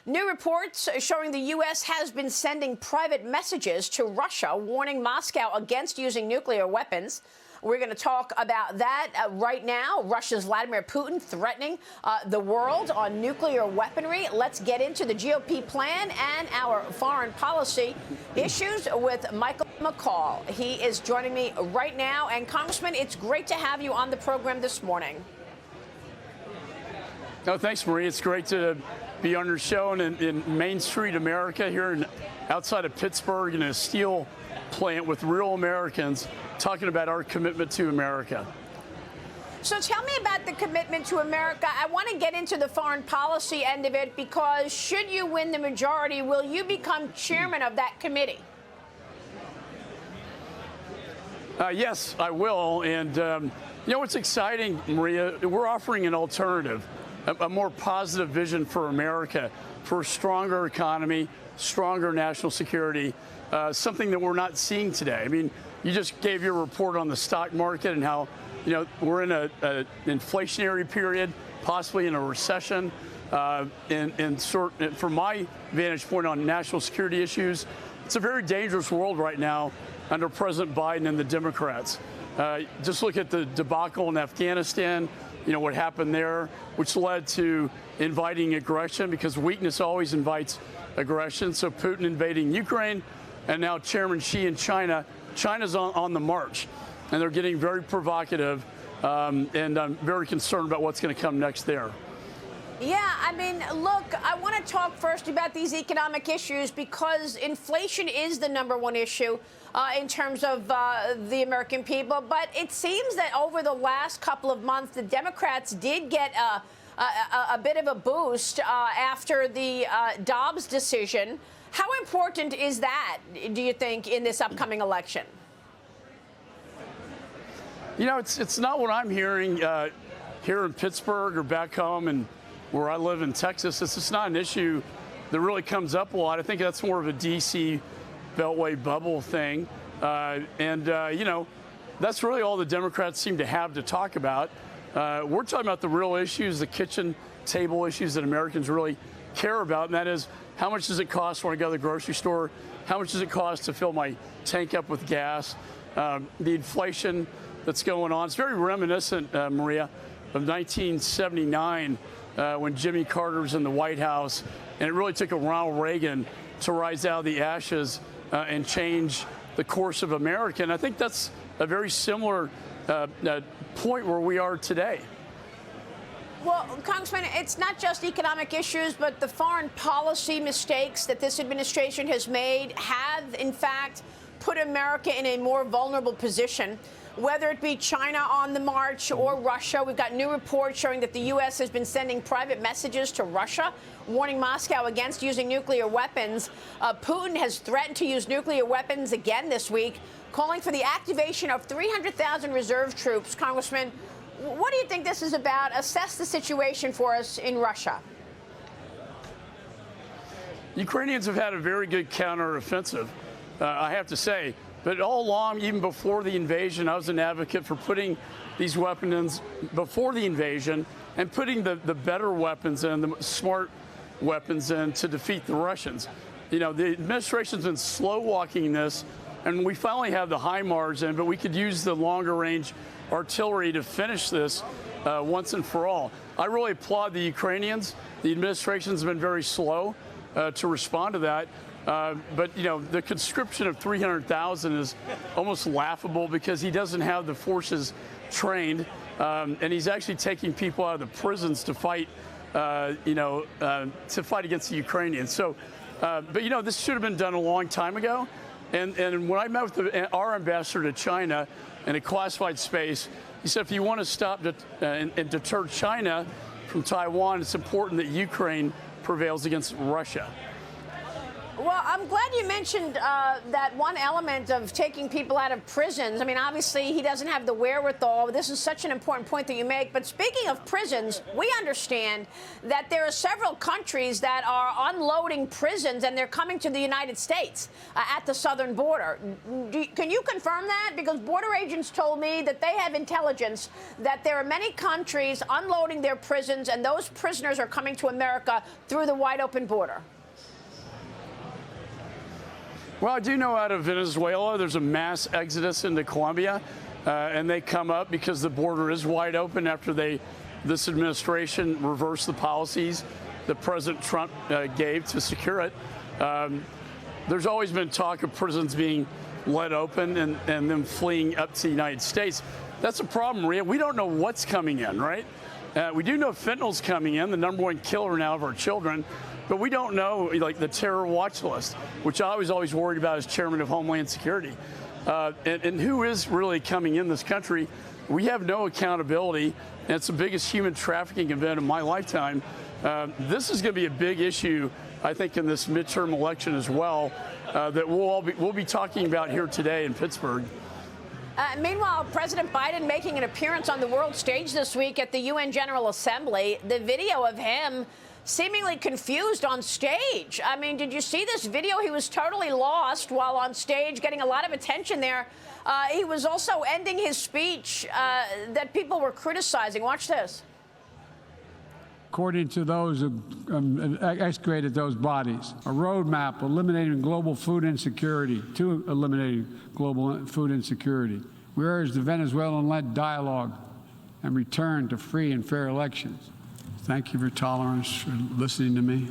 New reports showing the U.S. has been sending private messages to Russia, warning Moscow against using nuclear weapons. We're going to talk about that right now. Russia's Vladimir Putin threatening the world on nuclear weaponry. Let's get into the GOP plan and our foreign policy issues with McCaul. He is joining me right now. And Congressman, it's great to have you on the program this morning. No, thanks, Marie. It's great to be on your show in Main Street, America, here outside of Pittsburgh, in a steel plant with real Americans talking about our commitment to America. So tell me about the commitment to America. I want to get into the foreign policy end of it, because should you win the majority, will you become chairman of that committee? Yes, I will. And you know what's exciting, Maria? We're offering an alternative, a more positive vision for America, for a stronger economy, stronger national security, something that we're not seeing today. I mean, you just gave your report on the stock market and how, you know, we're in an inflationary period, possibly in a recession. And from my vantage point on national security issues, it's a very dangerous world right now under President Biden and the Democrats. Just look at the debacle in Afghanistan, you know, what happened there, which led to inviting aggression, because weakness always invites aggression. So Putin invading Ukraine, and now Chairman Xi in China. China's on the march, and they're getting very provocative, and I'm very concerned about what's going to come next there. Yeah, I mean, look, I want to talk first about these economic issues, because inflation is the #1 issue in terms of the American people. But it seems that over the last couple of months, the Democrats did get a bit of a boost after the Dobbs decision. How important is that, do you think, in this upcoming election? You know, it's not what I'm hearing here in Pittsburgh or back home and where I live in Texas. It's just not an issue that really comes up a lot. I think that's more of a D.C. Beltway bubble thing. You know, that's really all the Democrats seem to have to talk about. We're talking about the real issues, the kitchen table issues that Americans really care about, and that is, how much does it cost when I go to the grocery store? How much does it cost to fill my tank up with gas? The inflation that's going on. It's very reminiscent, Maria, of 1979 when Jimmy Carter was in the White House, and it really took a Ronald Reagan to rise out of the ashes and change the course of America. And I think that's a very similar point where we are today. Well, Congressman, it's not just economic issues, but the foreign policy mistakes that this administration has made have, in fact, put America in a more vulnerable position, whether it be China on the march or Russia. We've got new reports showing that the U.S. has been sending private messages to Russia, warning Moscow against using nuclear weapons. Putin has threatened to use nuclear weapons again this week, calling for the activation of 300,000 reserve troops. Congressman, what do you think this is about? Assess the situation for us in Russia. Ukrainians have had a very good counteroffensive, I have to say. But all along, even before the invasion, I was an advocate for putting these weapons before the invasion and putting the better weapons in, the smart weapons in, to defeat the Russians. You know, the administration's been slow walking this, and we finally have the HIMARS in, but we could use the longer range artillery to finish this once and for all. I really applaud the Ukrainians. The administration's been very slow to respond to that. But, you know, the conscription of 300,000 is almost laughable, because he doesn't have the forces trained, and he's actually taking people out of the prisons to fight, to fight against the Ukrainians. So, but, you know, this should have been done a long time ago. And when I met with our ambassador to China in a classified space, he said, if you want to stop and deter China from Taiwan, it's important that Ukraine prevails against Russia. Well, I'm glad you mentioned that one element of taking people out of prisons. I mean, obviously, he doesn't have the wherewithal. This is such an important point that you make. But speaking of prisons, we understand that there are several countries that are unloading prisons, and they're coming to the United States at the southern border. Can you confirm that? Because border agents told me that they have intelligence that there are many countries unloading their prisons, and those prisoners are coming to America through the wide open border. Well, I do know out of Venezuela, there's a mass exodus into Colombia, and they come up because the border is wide open after this administration reversed the policies that President Trump gave to secure it. There's always been talk of prisons being let open and them fleeing up to the United States. That's a problem, Maria. We don't know what's coming in, right? We do know fentanyl's coming in, the #1 killer now of our children. But we don't know, like, the terror watch list, which I was always worried about as chairman of Homeland Security. And who is really coming in this country? We have no accountability, and it's the biggest human trafficking event of my lifetime. This is going to be a big issue, I think, in this midterm election as well, that we'll be talking about here today in Pittsburgh. Meanwhile, President Biden making an appearance on the world stage this week at the UN General Assembly. The video of him seemingly confused on stage. I mean, did you see this video? He was totally lost while on stage, getting a lot of attention there. He was also ending his speech that people were criticizing. Watch this. According to those who excavated those bodies, a roadmap eliminating global food insecurity, to eliminating global food insecurity. We urge the Venezuelan-led dialogue and return to free and fair elections. Thank you for your tolerance, for listening to me.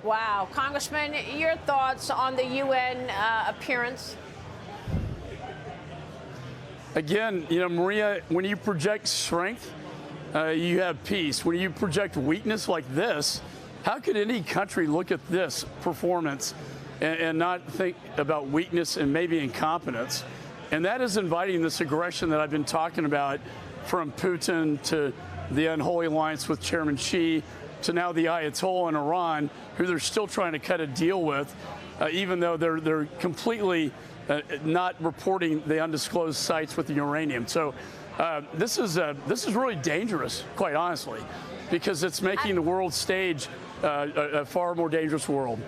Wow. Congressman, your thoughts on the UN appearance? Again, Maria, when you project strength, you have peace. When you project weakness like this, how could any country look at this performance and not think about weakness and maybe incompetence? And that is inviting this aggression that I've been talking about, from Putin to the unholy alliance with Chairman Xi, to now the Ayatollah in Iran, who they're still trying to cut a deal with, even though they're completely not reporting the undisclosed sites with the uranium. So this is really dangerous, quite honestly, because it's making the world stage a far more dangerous world.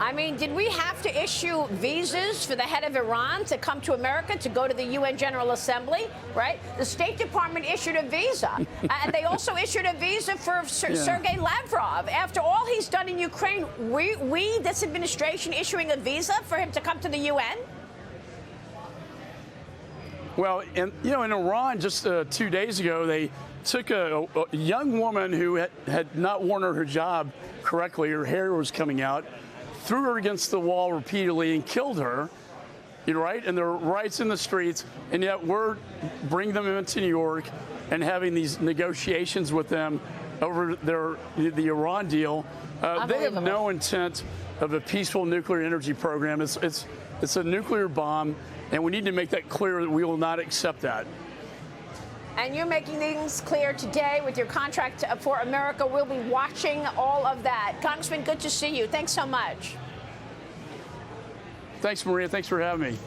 I mean, did we have to issue visas for the head of Iran to come to America to go to the UN General Assembly, right? The State Department issued a visa. And they also issued a visa for Sergei Lavrov. After all he's done in Ukraine, this administration, issuing a visa for him to come to the UN? Well, in Iran, just 2 days ago, they took a young woman who had not worn her hijab correctly. Her hair was coming out, threw her against the wall repeatedly and killed her, right? And there are riots in the streets, and yet we're bringing them into New York and having these negotiations with them over the Iran deal. They have no intent of a peaceful nuclear energy program. It's a nuclear bomb, and we need to make that clear that we will not accept that. And you're making things clear today with your contract for America. We'll be watching all of that. Congressman, good to see you. Thanks so much. Thanks, Maria. Thanks for having me.